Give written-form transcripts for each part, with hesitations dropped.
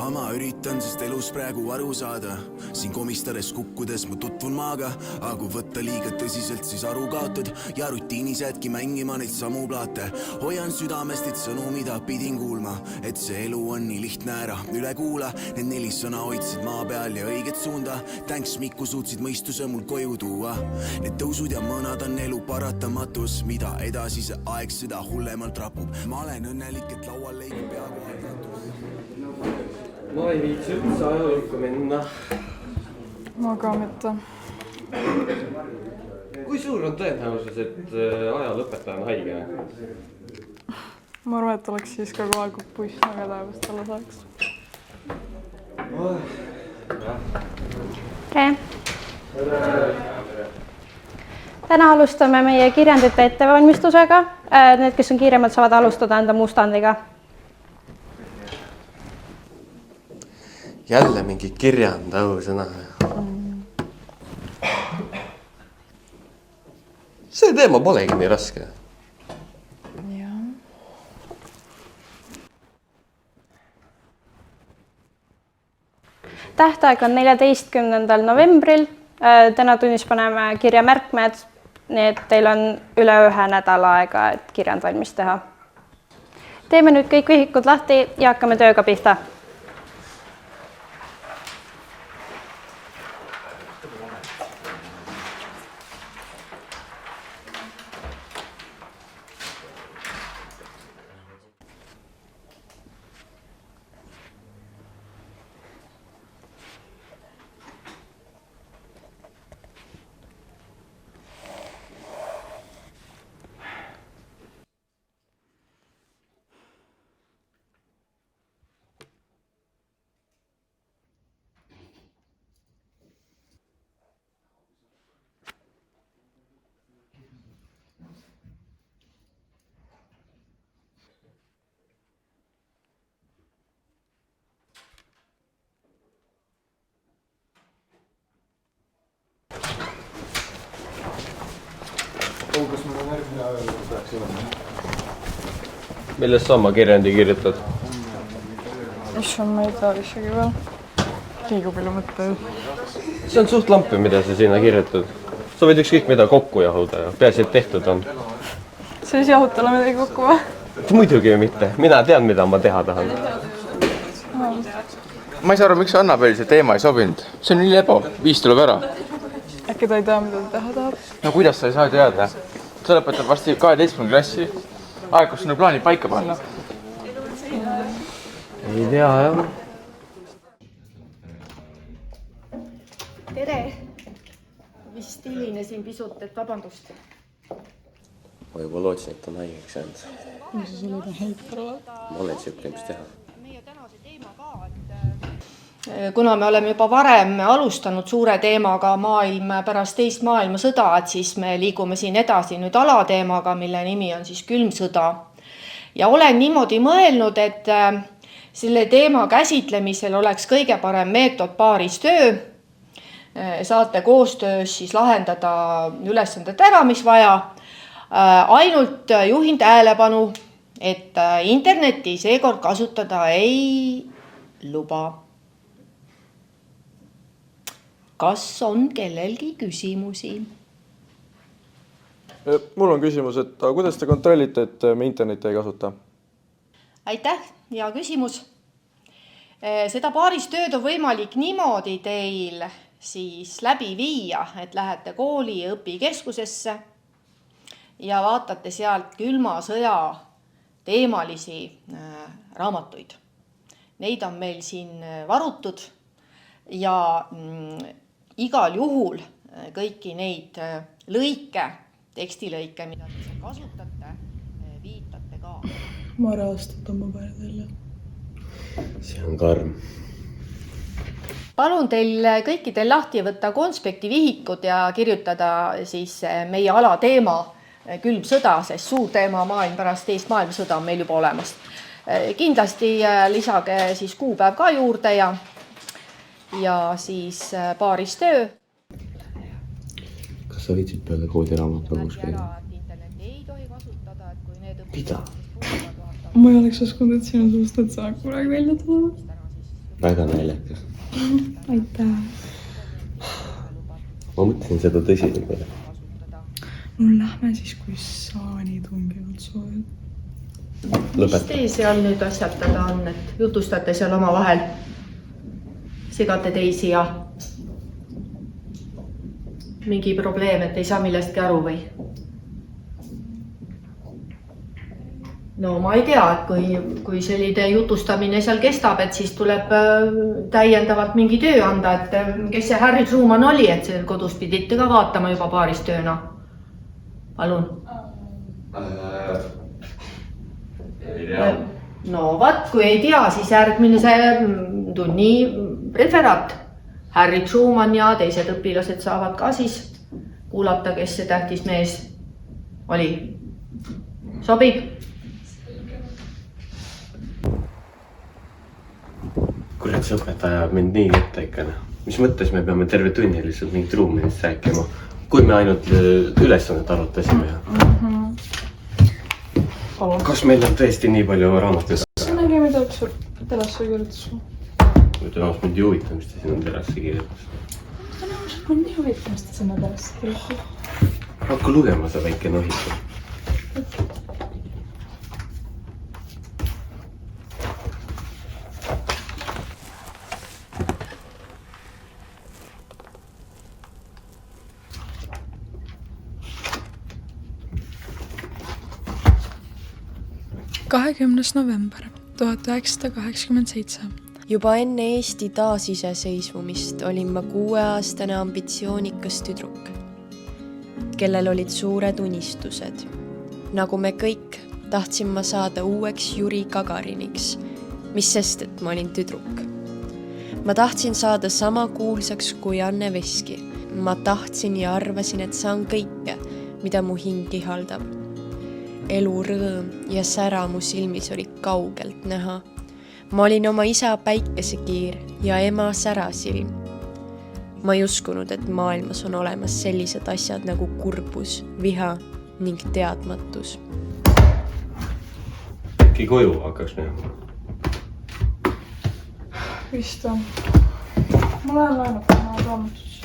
ma üritan sest elus praegu aru saada. Siin komistades kukkudes ma tutvun maaga, aga kui võtta liiga tõsiselt, siis aru kaotad ja rutiinis jäädki mängima neid samu plaate. Hoian südamest neid sõnu, mida pidin kuulma, et see elu on nii lihtne ära üle kuula. Need 4 sõna hoidsid maa peal ja õiget suunda. Thanks Mikku, suutsid mõistuse mul koju tuua. Need tõusud ja mõnad on elu paratamatus, mida edasi see aeg, seda hullemalt rapub. Ma olen õnnelik, et laual leidub peaaegu algatus. Ma ei viitsi üldse ajalukku minna. Ma ka mitte. Kui suur on tõenäosus, et ajalõpetaja on haige? Ma arvan, et oleks siis ka kohal, kui buss väga taevast alla saaks. Tere! Täna alustame meie kirjandite ettevalmistusega. Need, kes on kiiremalt, saavad alustada enda mustandiga. Jälle mingi kirjandau sõna. See teema polegi nii raske. Tähtaeg on 14. novembril. Täna tunnis paneme kirja märkmed, nii et teil on üle 1 nädala aega, et kirjand valmis teha. Teeme nüüd kõik vihikud lahti ja hakkame tööga pihta. Kas meil on järgmine ajalukku peaks olema? Millest sa oma kirjandi kirjutad? Issand, ma ei tea isegi veel. Liigu palju mõtteid. See on suht lampi, mida sa sinna kirjutad. Sa võid ükskõik mida kokku jahuda ja peaasi, et tehtud on. See ei jahutale midagi kokku või? Muidugi mitte. Mina tean, mida ma teha tahan. Ma ei saa aru, miks Annabeli see teema ei sobinud. See on nii lebo. 5 tuleb ära. Äkki ta ei tea, mida ta teha tahab? No kuidas sa ei saa teada? Sa lõpetad vasti 12. klassi. Aeg, kus sinu plaani paika panna. Ei tea, jah. Tere! Vist hilinesin pisut, et vabandust. Ma juba lootsin, et on haigeks jäänud. Mis sa selle heit kõrval? Ma olen siuke, mis teha. Kuna me oleme juba varem alustanud suure teemaga maailm pärast teist maailmasõda, et siis me liigume siin edasi nüüd alateemaga, mille nimi on siis külm sõda. Ja olen niimoodi mõelnud, et selle teema käsitlemisel oleks kõige parem meetod paaristöö. Saate koostöös siis lahendada ülesanded ära, mis vaja. Ainult juhin tähelepanu, et interneti seekord kasutada ei luba. Kas on kellelgi küsimusi? Mul on küsimus, et kuidas te kontrollite, et me internetti ei kasuta? Aitäh, hea küsimus. Seda paaristööd on võimalik niimoodi teil siis läbi viia, et lähete kooli ja õpikeskusesse ja vaatate sealt külma sõja teemalisi raamatuid. Neid on meil siin varutud ja igal juhul kõiki neid lõike, tekstilõike, mida te kasutate, viitate ka. Ma rahastutan ma päev jälle. See on karm. Palun teil kõikidel lahti võtta konspekti vihikud ja kirjutada siis meie alateema külm sõda, sest suur teema maailm pärast teist maailmasõda on meil juba olemas. Kindlasti lisage siis kuupäev ka juurde ja siis paaristöö. Kas sa viitsid peale koodiraamatukogus käia? Mida? Ma ei oleks uskunud, et sinu suust, et sa kunagi välja tuleb. väga naljakas. Aitäh. Ma mõtlesin seda tõsisemalt. No lähme siis, kui sa nii tungivalt soovid. mis teie seal nüüd asjatada on, et jutustate seal omavahel? Segate teisi ja mingi probleem, et ei saa millestki aru või? No ma ei tea, et kui selline jutustamine seal kestab, et siis tuleb täiendavalt mingi töö anda, et kes see Harry Truman oli, et seal kodus pidite ka vaatama juba paaristööna. Palun. No vaat, kui ei tea, siis järgmine see tunni referaat. Harry Truman ja teised õpilased saavad ka siis kuulata, kes see tähtis mees oli. Sobib? Kurat, see õpetaja ajab mind nii ette ikka. Mis mõttes me peame terve tunni lihtsalt mingit ruuminist rääkima, kui me ainult ülesannet arutasime. Kas meil on tõesti nii palju raamatuid? Kas sa nägi midagi sul telasse kirjutas? Tõenäoliselt mind ei huvita, mis ta sinna telasse kirjutas. Tõenäoliselt mind ei huvita, mis ta sinna telasse kirjutas. Hakka lugema sa väike nohita. November 1987. Juba enne Eesti taasiseseisvumist olin ma 6-aastane ambitsioonikas tüdruk, kellel olid suured unistused. Nagu me kõik, tahtsin ma saada uueks Juri Gagariniks, mis sest, et ma olin tüdruk. Ma tahtsin saada sama kuulsaks kui Anne Veski. Ma tahtsin ja arvasin, et saan kõike, mida mu hing ihaldab. Elu rõõm ja sära mu silmis oli kaugelt näha. Ma olin oma isa päikesekiir ja ema särasilm. Ma ei uskunud, et maailmas on olemas sellised asjad nagu kurbus, viha ning teadmatus. Äkki koju hakkaks minema? Vist on. Ma lähen laenutama raamatusse.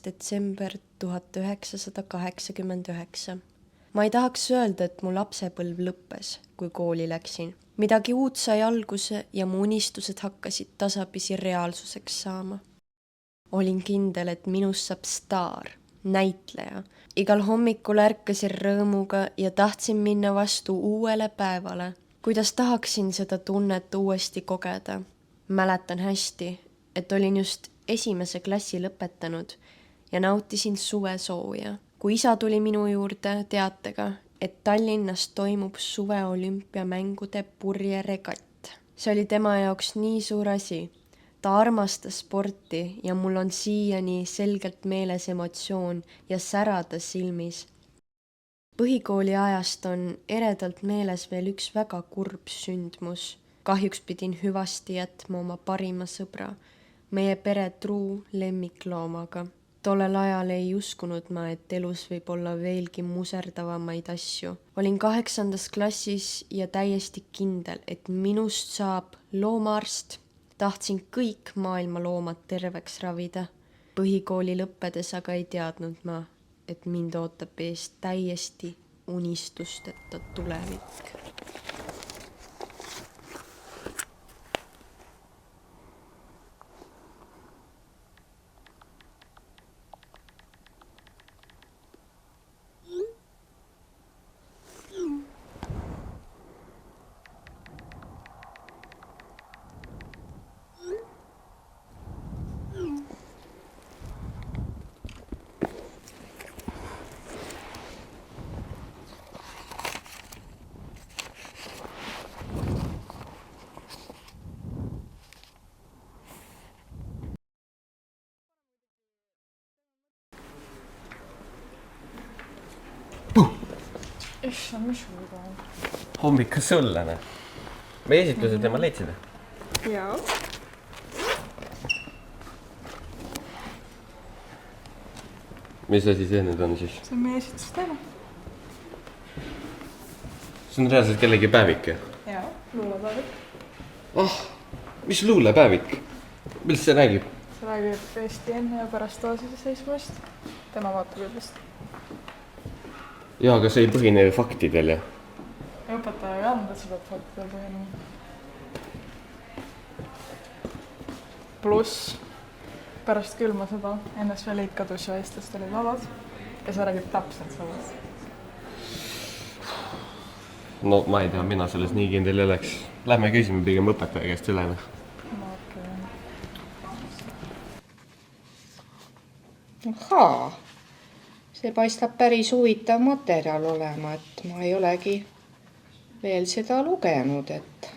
Detsember 1989. Ma ei tahaks öelda, et mu lapsepõlv lõppes, kui kooli läksin. Midagi uut sai alguse ja mu unistused hakkasid tasapisi reaalsuseks saama. Olin kindel, et minust saab staar, näitleja. Igal hommikul ärkasin rõõmuga ja tahtsin minna vastu uuele päevale. Kuidas tahaksin seda tunnet uuesti kogeda? Mäletan hästi, et olin just esimese klassi lõpetanud ja nautisin suvesooja. Kui isa tuli minu juurde teatega, et Tallinnas toimub suveolümpiamängude purjeregatt. See oli tema jaoks nii suur asi. Ta armastas sporti ja mul on siiani selgelt meeles emotsioon ja särada silmis. Põhikooli ajast on eredalt meeles veel üks väga kurb sündmus. Kahjuks pidin hüvasti jätma oma parima sõbra, meie pere truu lemmikloomaga. Tollel ajal ei uskunud ma, et elus võib olla veelgi muserdavamaid asju. Olin 8. klassis ja täiesti kindel, et minust saab loomaarst. Tahtsin kõik maailma loomad terveks ravida. Põhikooli lõppedes aga ei teadnud ma, et mind ootab ees täiesti unistusteta tulevik. issand, mis sul juba on? Hommik sulle, ne? Me esitlused ja ma leidsid. Jaa. Mis asi see nüüd on siis? See on meie esitusteema. See on reaalselt kellegi päevik, jah? Jaa, luulepäevik. Mis luulepäevik? Millest see räägib? See räägib Eesti enne ja pärast taasiseseisvumist. Tema vaatab üldest. Jaa, aga see ei põhine faktidel, jah? Õpetaja ei andnud, et sa pead faktidel põhinema. Pluss pärast külma sõda NSV Liit kadus ja eestlased olid vabad ja see räägib täpselt sellest. No ma ei tea, mina selles nii kindel ei oleks. Lähme küsime pigem õpetaja käest üle. Ahaa, see paistab päris huvitav materjal olema, et ma ei olegi veel seda lugenud, et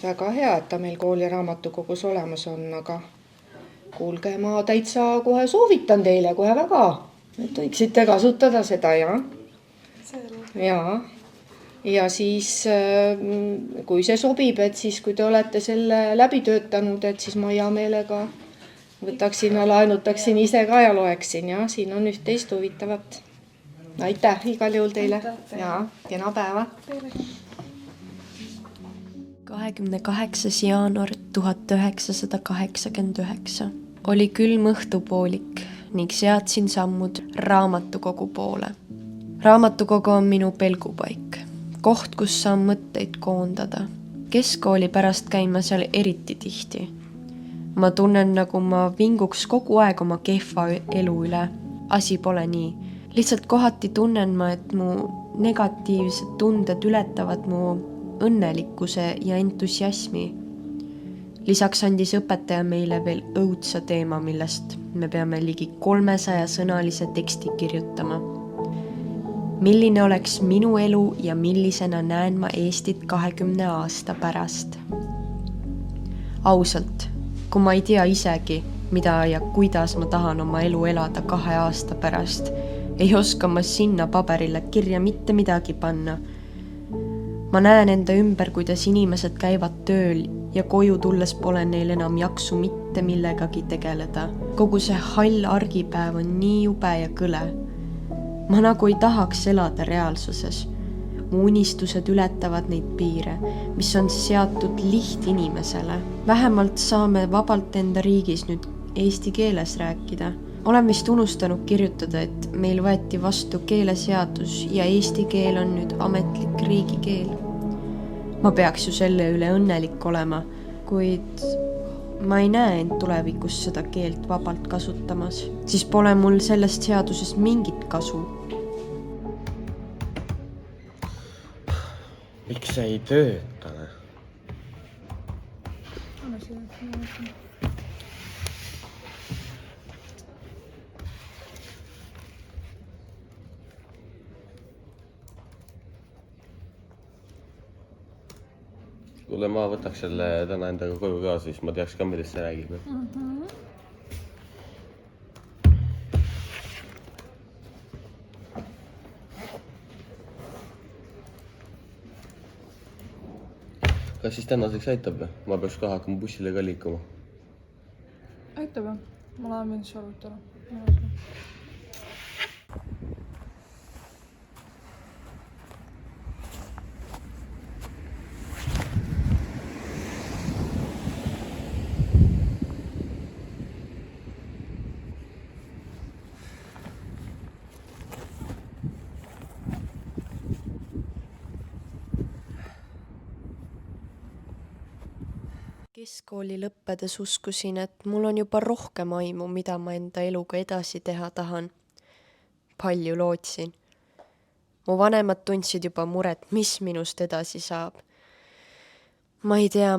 väga hea, et ta meil kooli raamatukogus olemas on, aga kuulge, ma täitsa kohe soovitan teile kohe väga, et võiksite kasutada seda, jah. Jaa. Ja siis, kui see sobib, et siis, kui te olete selle läbi töötanud, et siis ma hea meelega võtaksin ja laenutaksin ise ka ja loeksin, ja siin on üht-teist huvitavat. Aitäh igal juhul teile. Jaa, kena päeva. 28. jaanuar 1989 oli külm õhtupoolik ning seadsin sammud raamatukogu poole. Raamatukogu on minu pelgupaik, koht, kus saan mõtteid koondada. Keskkooli pärast käin ma seal eriti tihti. Ma tunnen, nagu ma vinguks kogu aeg oma kehva elu üle. Asi pole nii. Lihtsalt kohati tunnen ma, et mu negatiivsed tunded ületavad mu õnnelikkuse ja entusiasmi. Lisaks andis õpetaja meile veel õudsa teema, millest me peame ligi 300-sõnalise teksti kirjutama. Milline oleks minu elu ja millisena näen ma Eestit 20 aasta pärast? Ausalt, kui ma ei tea isegi, mida ja kuidas ma tahan oma elu elada 2 aasta pärast, ei oska ma sinna paberile kirja mitte midagi panna. Ma näen enda ümber, kuidas inimesed käivad tööl ja koju tulles pole neil enam jaksu mitte millegagi tegeleda. Kogu see hall argipäev on nii jube ja kõle. Ma nagu ei tahaks elada reaalsuses. Mu unistused ületavad neid piire, mis on seatud lihtinimesele. Vähemalt saame vabalt enda riigis nüüd eesti keeles rääkida. Olen vist unustanud kirjutada, et meil võeti vastu keeleseadus ja eesti keel on nüüd ametlik riigikeel. Ma peaks ju selle üle õnnelik olema, kuid ma ei näe end tulevikus seda keelt vabalt kasutamas. Siis pole mul sellest seadusest mingit kasu. Miks see ei tööta? Kuule, ma võtaks selle täna endaga koju ka, siis ma teaks ka, millest see räägib. Kas siis tänaseks aitab? Ma peaks ka hakkama bussile ka liikuma. Aitab jah. Ma lähen mind arutama. Keskkooli lõppedes uskusin, et mul on juba rohkem aimu, mida ma enda eluga edasi teha tahan. Palju lootsin. Mu vanemad tundsid juba muret, mis minust edasi saab. Ma ei tea,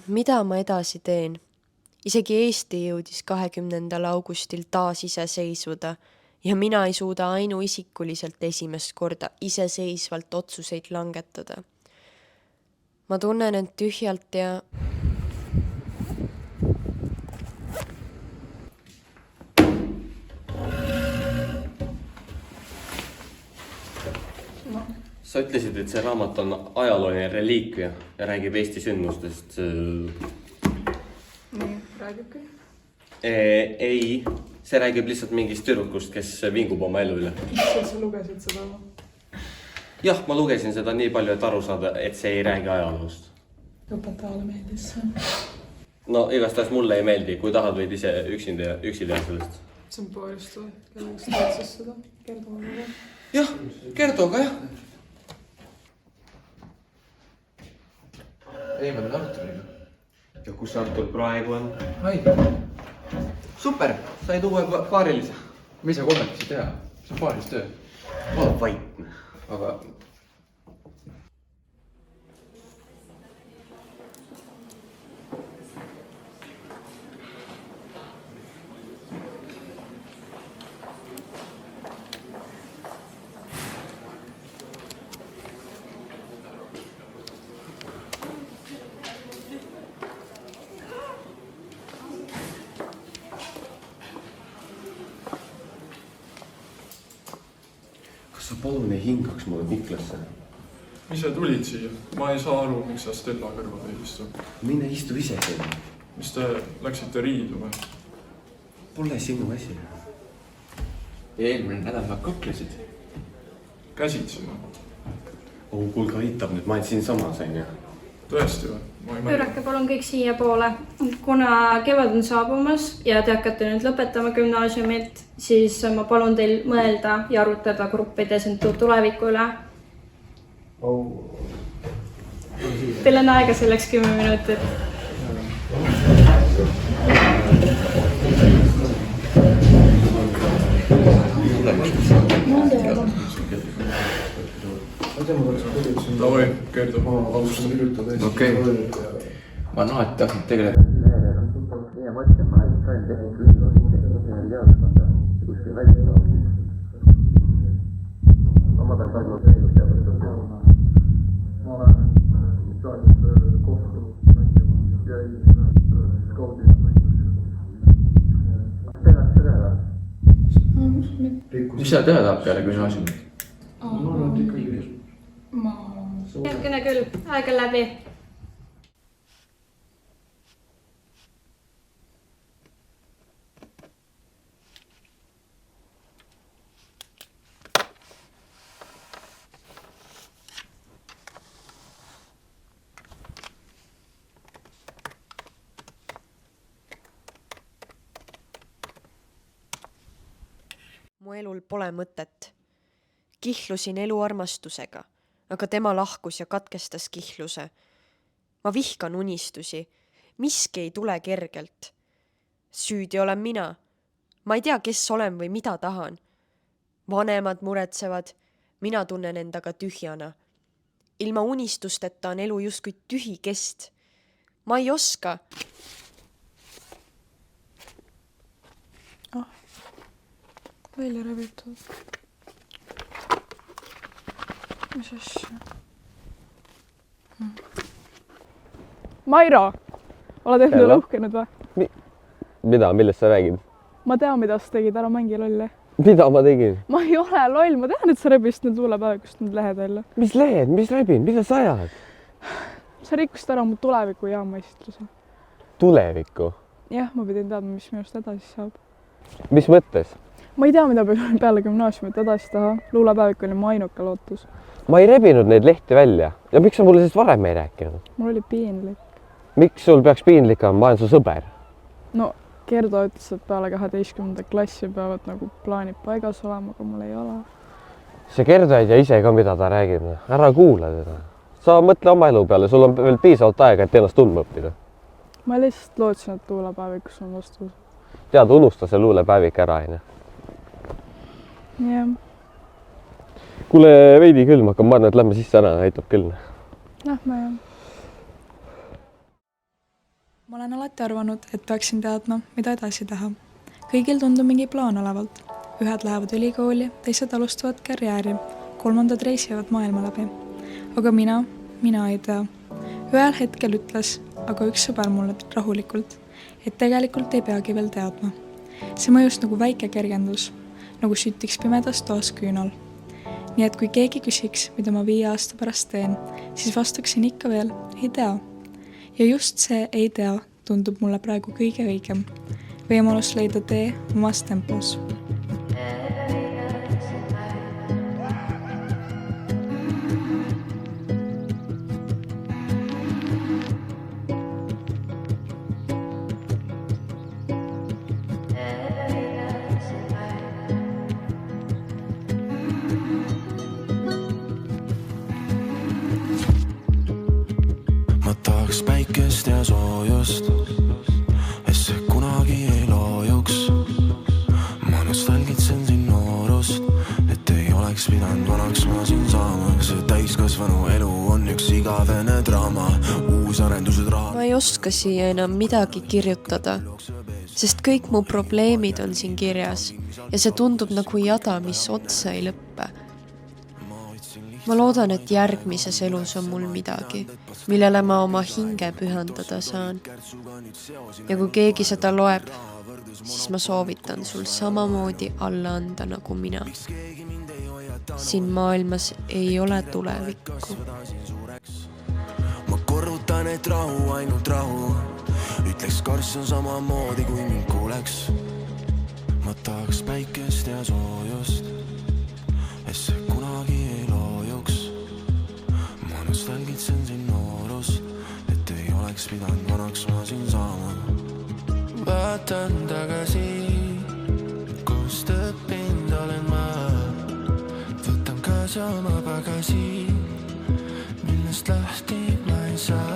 mida ma edasi teen. Isegi Eesti jõudis 20. augustil taas iseseisvuda ja mina ei suuda ainuisikuliselt esimest korda iseseisvalt otsuseid langetada. Ma tunnen end tühjalt ja Sa ütlesid, et see raamat on ajalooline reliikvia ja räägib Eesti sündmustest. nii, räägibki. Ei, see räägib lihtsalt mingist tüdrukust, kes vingub oma elu üle. Issand, sa lugesid seda? Jah, ma lugesin seda nii palju, et aru saada, et see ei räägi ajaloost. Õpetajale meeldis see. No igastahes mulle ei meeldi, kui tahad võid ise üksi teha sellest. See on poolest või? Kelleks teadsis seda? Kerdo aga? Jah, Kerdoga jah. Ei, ma olen Arturiga. Ja kus Artur praegu on? Haigla. Super, said uue paarilise. Me ei saa kolmekesi teha. See on paaris töö. Ole vaikne. Aga kas sa palun ei hingaks mulle Miklasse? mis sa tulid siia? Ma ei saa aru, miks sa Stella kõrval ei istu. Mine istu ise siin. Mis te läksite riidu või? Pole sinu asi. ja eelmine nädal nad kõklesid. Käsitsi või? Kuulge, aitab nüüd, ma olen siin samas, on ju. Tõesti või? Ma ei mäleta. pöörake palun kõik siia poole. Kuna kevad on saabumas ja te hakkate nüüd lõpetama gümnaasiumit, siis ma palun teil mõelda ja arutada gruppides enda tuleviku üle. Teil on aega selleks 10 minutit. Davai, Kerdo, alustan. okei. Ma olen alati tahtnud tegeleda. Mis sa teha tahab peale gümnaasiumit? Järgmine küll, aeg on läbi. Mu elul pole mõtet. Kihlusin eluarmastusega, aga tema lahkus ja katkestas kihluse. Ma vihkan unistusi. Miski ei tule kergelt. Süüdi olen mina. Ma ei tea, kes olen või mida tahan. Vanemad muretsevad. Mina tunnen endaga tühjana. Ilma unistusteta on elu justkui tühi kest. Ma ei oska. Välja rebitud. Mis asja? Mairo! Oled endale uhkenud või? Mida, millest sa räägid? Ma tean, mida sa tegid, ära mängi lolli. Mida ma tegin? Ma ei ole loll, ma tean, et sa rebist need luulepäevikust need lehed välja. Mis lehed, mis rebin, mida sa ajad? Sa rikkusid ära mu tuleviku jaama esitluse. Tulevikku? Jah, ma pidin teadma, mis minust edasi saab. Mis mõttes? Ma ei tea, mida peale gümnaasiumit edasi taha. Luulepäevik oli mu ainuke lootus. Ma ei rebinud neid lehti välja. Ja miks sa mulle siis varem ei rääkinud? Mul oli piinlik. Miks sul peaks piinlik olema? Ma olen su sõber. No, Kerdo ütles, et peale 12. klassi peavad nagu plaanid paigas olema, aga mul ei ole. See Kerdo ei tea ise ka, mida ta räägib. Ära kuula teda. Sa mõtle oma elu peale. Sul on veel piisavalt aega, et ennast tundma õppida. Ma lihtsalt lootsin, et luulepäevikus on vastus. Tead, unusta see luulepäevik ära, aine. Jah. Kuule, veidi külm hakkab, ma arvan, et lähme sisse ära, aitab küll. Lähme jah. Ma olen alati arvanud, et peaksin teadma, mida edasi teha. Kõigil tundub mingi plaan olevalt. Ühed lähevad ülikooli, teised alustavad karjääri, kolmandad reisivad maailma läbi. Aga mina ei tea. Ühel hetkel ütles aga üks sõber mulle rahulikult, et tegelikult ei peagi veel teadma. See mõjus nagu väike kergendus, nagu sütiks pimedas toas küünal. nii et kui keegi küsiks, mida ma 5 aasta pärast teen, siis vastaksin ikka veel, ei tea. Ja just see ei tea tundub mulle praegu kõige õigem. Võimalus leida tee omas tempos. Ma tahaks päikest ja soojust, et see kunagi ei loojuks. Ma nostalgitsen siin noorust, et ei oleks pidanud vanaks ma siin saama. See täiskasvanu elu on üks igavene draama, uusarendused raha. Ma ei oska siia enam midagi kirjutada, sest kõik mu probleemid on siin kirjas ja see tundub nagu jada, mis otsa ei lõppe. Ma loodan, et järgmises elus on mul midagi, millele ma oma hinge pühendada saan. Ja kui keegi seda loeb, siis ma soovitan sul samamoodi alla anda nagu mina. Siin maailmas ei ole tulevikku. Ma korrutan, et rahu, ainult rahu. Ütleks Karlsson samamoodi, kui mind kuuleks. Ma tahaks päikest ja soojust, et see kunagi ei loojuks. Ma nostalgitsen siin noorust, et ei oleks pidanud vanaks ma siin saama. Vaatan tagasi, kust õppinud olen ma. Võtan kaasa oma pagasi, millest lahti ma ei saa.